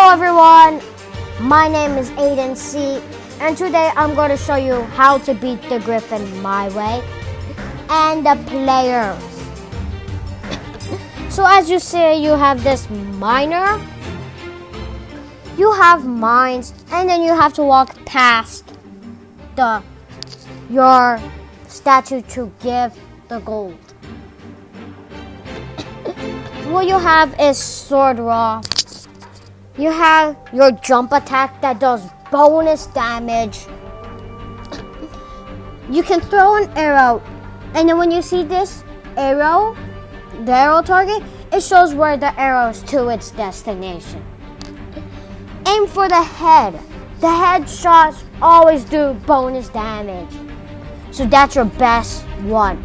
Hello everyone, my name is Aiden C, and today I'm going to show you how to beat the Griffon my way and the players. So as you see, you have this miner, you have mines, and then you have to walk past your statue to give the gold. What you have is sword raw. You have your jump attack that does bonus damage. You can throw an arrow, and then when you see this arrow, the arrow target, it shows where the arrow is to its destination. Aim for the head. The headshots always do bonus damage, so that's your best one.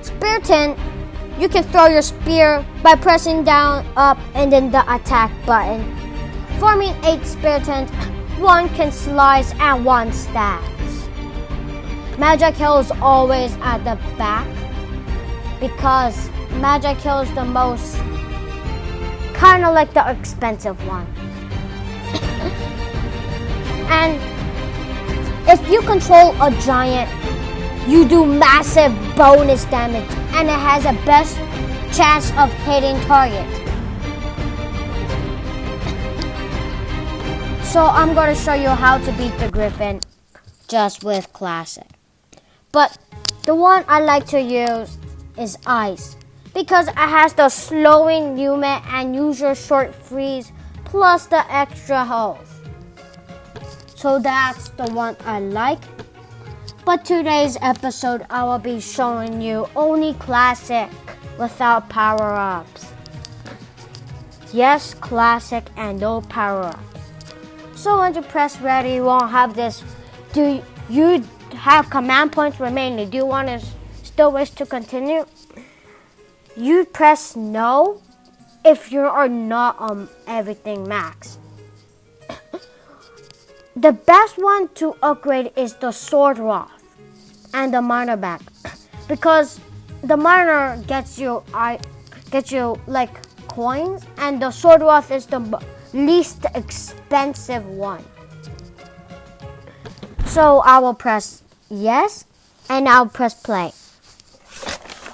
Spearton, you can throw your spear by pressing down, up, and then the attack button. Forming 8 speartons, 1 can slice and 1 stabs. Magic Hill is always at the back because Magic Hill is the most, kind of like the expensive one. And if you control a giant, you do massive bonus damage, and it has a best chance of hitting target. So I'm going to show you how to beat the Griffon just with Classic. But the one I like to use is Ice, because it has the slowing movement and use your short freeze plus the extra health. So that's the one I like. But today's episode, I will be showing you only Classic without power-ups. Yes, Classic and no power-ups. So once you press ready, you won't have this. Do you have command points remaining? Do you want to still wish to continue? You press no if you are not on everything max. The best one to upgrade is the Sword Roth and the Miner Bag, because the Miner gets you like coins, and the Sword Roth is the least expensive one. So I will press yes, and I'll press play.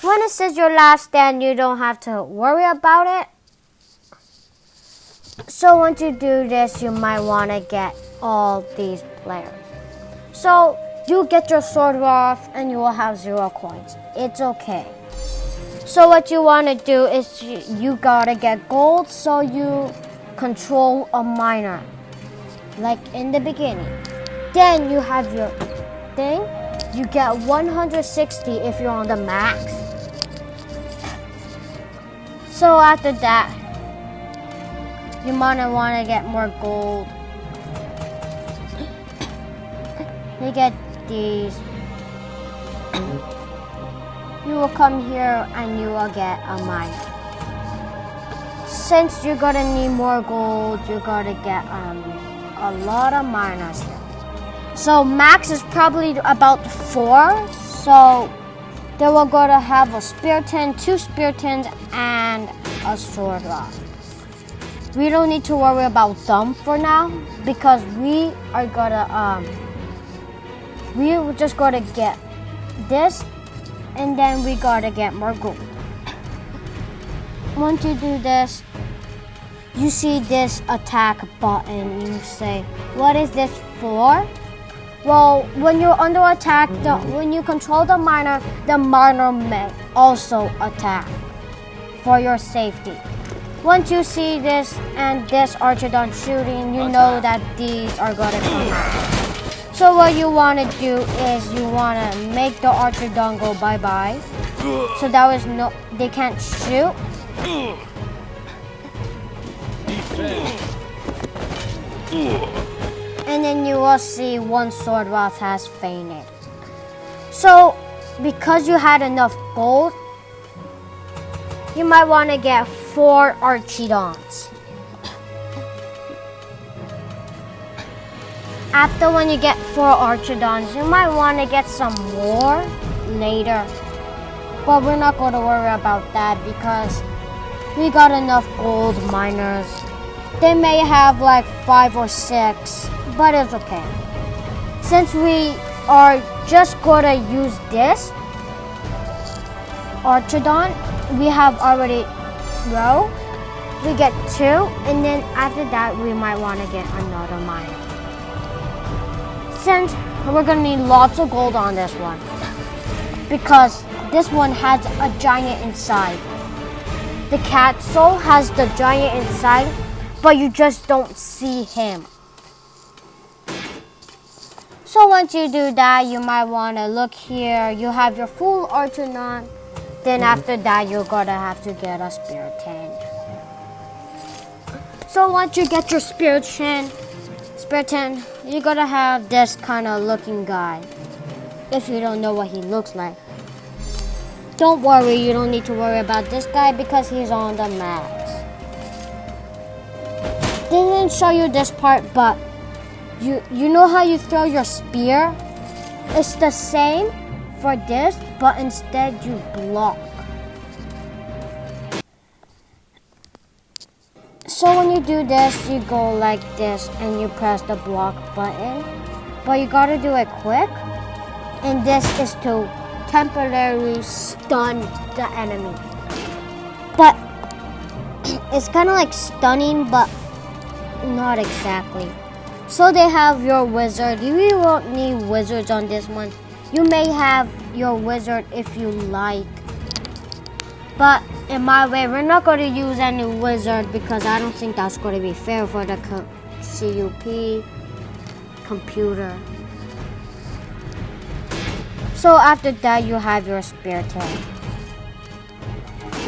When it says your last stand, you don't have to worry about it. So once you do this, you might want to get all these players. So you get your sword off and you will have 0 coins. It's okay. So what you want to do is you gotta get gold, so you control a miner like in the beginning. Then you have your thing. You get 160 if you're on the max. So after that, you might want to get more gold. You get these. You will come here and you will get a mine. Since you're gonna need more gold, you're gonna get a lot of miners here. So max is probably about 4. So they will go to have a spearton, 2 speartons, and a sword rod. We don't need to worry about them for now, because we are gonna we're just gonna get this, and then we gotta get more gold. Once you do this, you see this attack button. You say, what is this for? Well, when you're under attack, when you control the miner may also attack for your safety. Once you see this and this Archodon shooting, you know that these are going to come out. So what you want to do is you want to make the Archodon go bye-bye. So they can't shoot. And then you will see 1 sword Roth has fainted. So because you had enough gold, you might want to get 4 Archodons. After when you get 4 Archodons, you might want to get some more later. But we're not going to worry about that because We got enough gold miners. They may have like 5 or 6, but it's okay. Since we are just gonna use this Archodon, we have already row. We get 2, and then after that we might want to get another miner. Since we're gonna need lots of gold on this one, because this one has a giant inside. The cat soul has the giant inside, but you just don't see him. So once you do that, you might want to look here. You have your full Archonon. Then after that, you're gonna have to get a Spirit 10. So once you get your Spirit 10, you're gonna have this kind of looking guy. If you don't know what he looks like. Don't worry, you don't need to worry about this guy because he's on the max. Didn't show you this part, but you know how you throw your spear? It's the same for this, but instead you block. So when you do this, you go like this and you press the block button. But you gotta do it quick. And this is to temporarily stun the enemy. But it's kind of like stunning, but not exactly. So they have your wizard. You really won't need wizards on this one. You may have your wizard if you like. But in my way, we're not going to use any wizard because I don't think that's going to be fair for the CUP computer. So after that, you have your Spirit 10,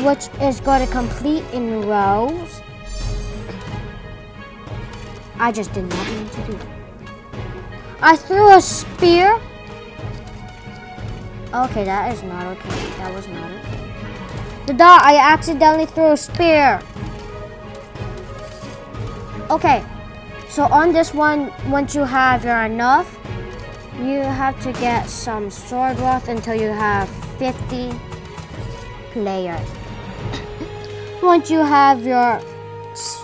which is going to complete in rows. I just did not mean to do it. I threw a spear. Okay, that is not okay. That was not okay. I accidentally threw a spear. Okay, so on this one, once you have your enough, you have to get some sword wrath until you have 50 players. Once you have your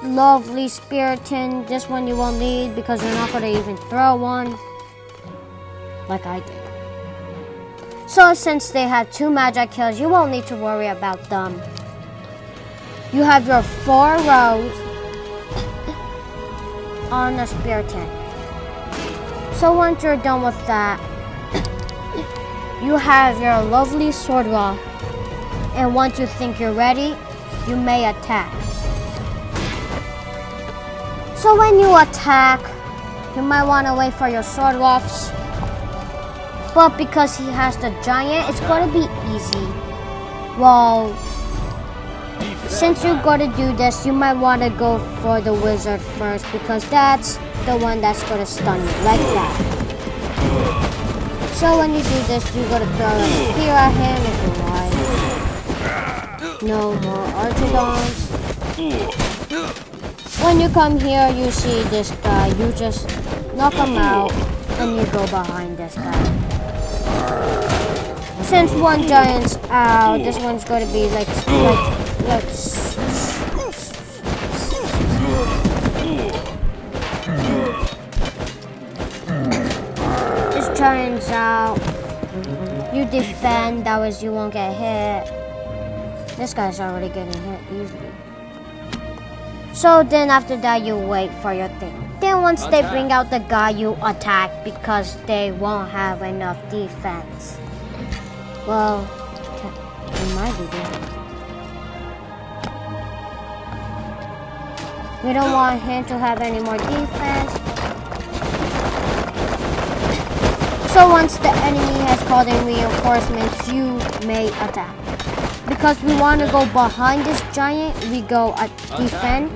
lovely Spiritin, this one you won't need because you're not going to even throw one like I did. So since they have 2 magic kills, you won't need to worry about them. You have your 4 rows on the Spiritin. So once you're done with that, you have your lovely sword wall. And once you think you're ready, you may attack. So when you attack, you might want to wait for your sword wafts. But because he has the giant, it's going to be easy. Well, since you're going to do this, you might want to go for the wizard first because that's the one that's going to stun you, like that. So when you do this, you're going to throw a spear at him if you like. No more Archodons. When you come here, you see this guy. You just knock him out and you go behind this guy. Since one giant's out, this one's going to be like this giant's out. You defend, that way you won't get hit. This guy's already getting hit easily. So then after that, you wait for your thing. Then once they bring out the guy, you attack because they won't have enough defense. Well, it might be good. We don't want him to have any more defense. So once the enemy has called in reinforcements, you may attack. Because we want to go behind this giant, we go defend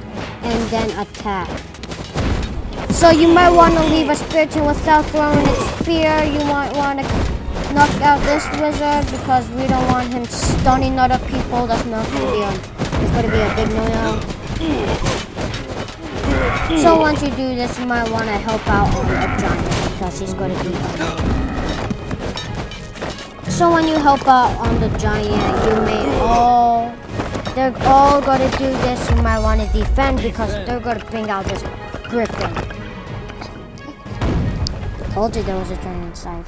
and then attack. So you might want to leave a Spiritin without throwing its spear. You might want to knock out this wizard because we don't want him stunning other people. That's not going to be it's going to be a big no-no. So once you do this, you might want to help out on the giant because he's going to be annoying. So when you help out on the giant, you may they're all gonna do this. You might want to defend because they're gonna bring out this Griffon. Told you there was a dragon inside.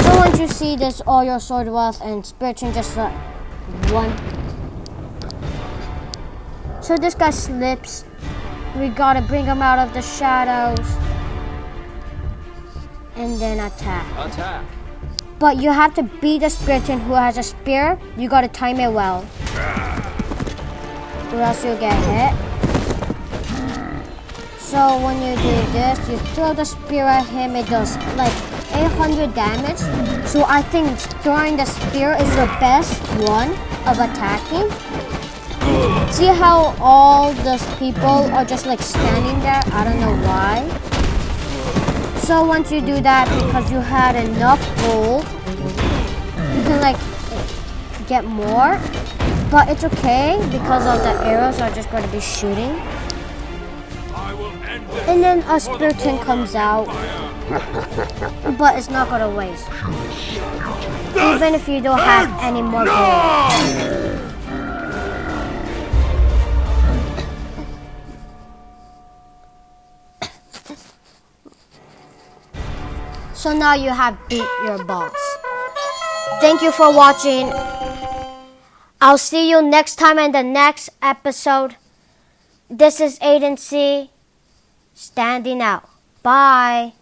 So once you see this, all your sword wealth and spirit chain just like one. So this guy slips. We gotta bring him out of the shadows. And then attack. But you have to beat the spirit chain who has a spear. You gotta time it well. Or else you'll get hit. So when you do this, you throw the spear at him. It does like 800 damage. So I think throwing the spear is the best one of attacking. See how all those people are just like standing there? I don't know why. So once you do that, because you had enough gold, you can like get more. But it's okay because of the arrows are just going to be shooting. And then a spirit chain comes out, but it's not going to waste. Even if you don't have any more gold. So now you have beat your boss. Thank you for watching. I'll see you next time in the next episode. This is Aiden C. Standing out. Bye.